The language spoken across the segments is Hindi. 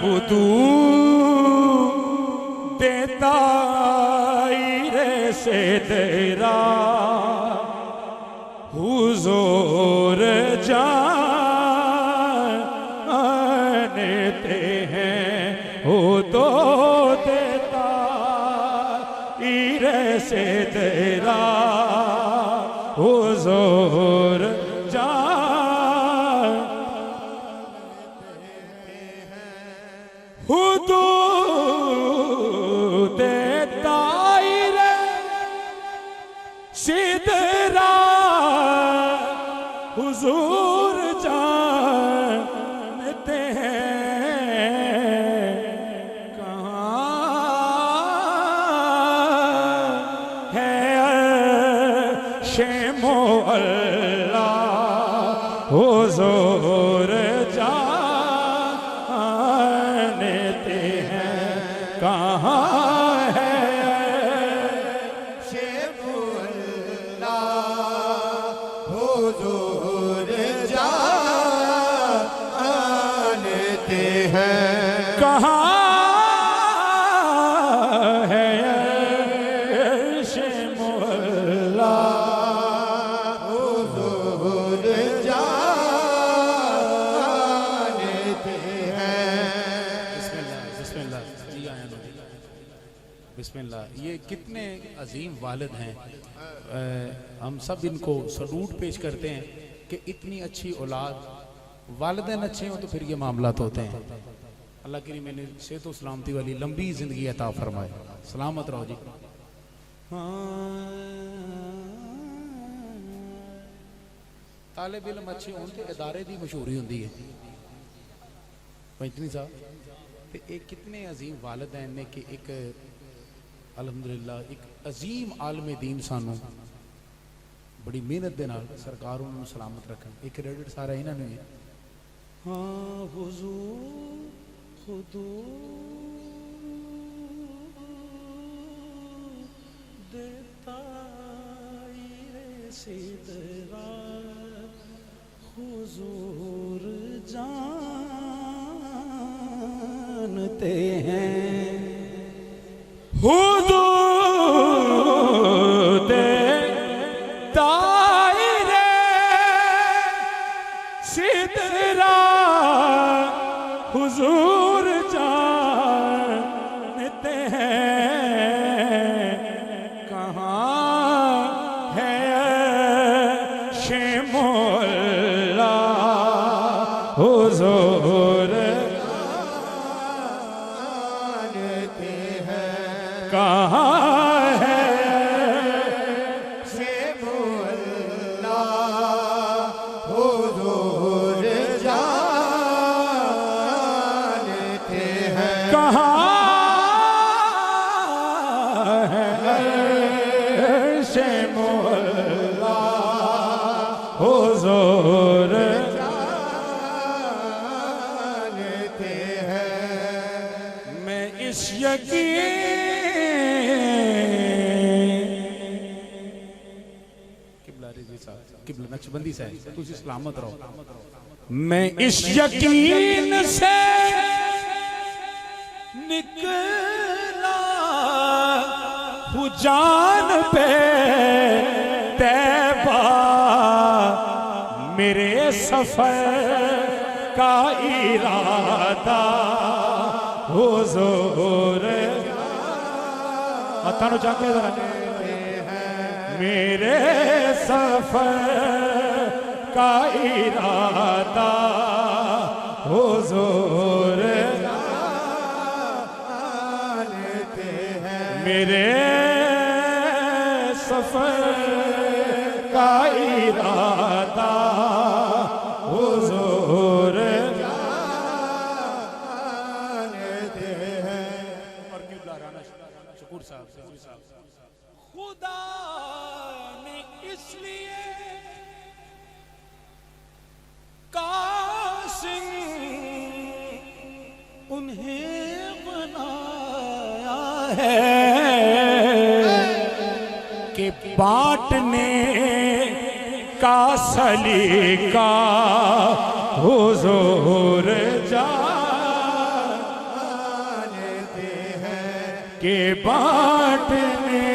खुदू देता से तेरा हुजूर जानते हैं हो तो देता ईरे से तेरा हुजूर सिदरा हुजूर जानते हैं कहाँ है शेमो अल्लाह हुजूर जानते हैं कहाँ बिस्मिल्लाह। ये कितने अजीम वालिद हैं, हम सब इनको सलूट पेश करते हैं कि इतनी अच्छी औलाद, वालिदैन अच्छे हो तो फिर ये मामलात होते हैं। अल्लाह करीम मैंने सेहत व सलामती वाली लंबी ज़िंदगी अता फरमाए, सलामत रहो जी। तालिब इल्म अच्छे होने तो इदारे की मशहूरी होती है पंचनी साहब। तो एक कितने अजीम वालिदैन ने कि एक अलहमदुलिल्लाह एक अजीम आलमे दीन सानू बड़ी मेहनत के नाल सरकार उन्होंने सलामत रखन। एक क्रेडिट सारा इन्होंने है। हाँ हुजूर खुदू देता सिदरा हुजूर जानते हैं हुजूर देता सिदरा हुजूर जानते हैं कहाँ है शेमो अल्लाह हुजूर जानते हैं कहाँ है शेमो अल्लाह हुजूर जानते हैं कहाँ है शेमो अल्लाह हुजूर जानते हैं। मैं इस यकीन किबला नक्शबंदी से तुझे सलामत रहो। मैं इस यकीन से निकला हूँ जान पे तैबा मेरे सफर का इरादा हुजूर अतानो जाके जरा मेरे सफर का इरादा हुजूर जानते हैं मेरे सफर का इरादा हुजूर जानते हैं। और किबला राना शकूर साहब खुदा ने इसलिए कासिम उन्हें बनाया है कि बांटने का सलीका हुजूर जानते के बांटने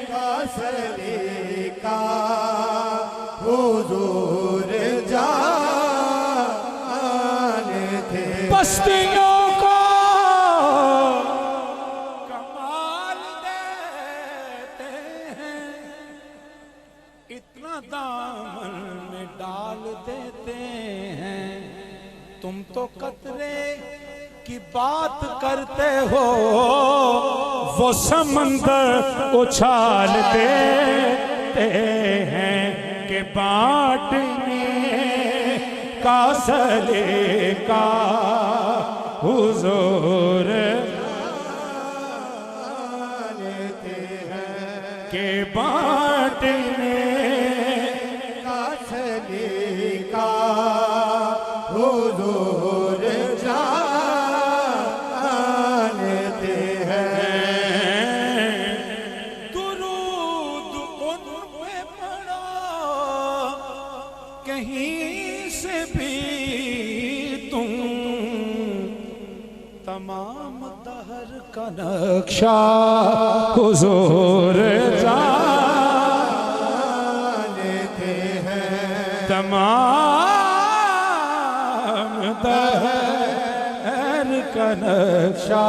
का सलीका हुजूर जानते। बस्तियों को कमाल देते हैं, इतना दामन में डाल देते हैं। तुम तो कतरे की बात करते हो, वो समंदर उछाल देते हैं कि बांटने का सलीका हुजूर जानते हैं के बांटने का सलीका हुजूर जानते हैं। दुरूद उन पे पड़ा कहीं से भी तुम, तमाम दहर का नक्शा हुजूर जानते हैं तमाम दहर का नक्शा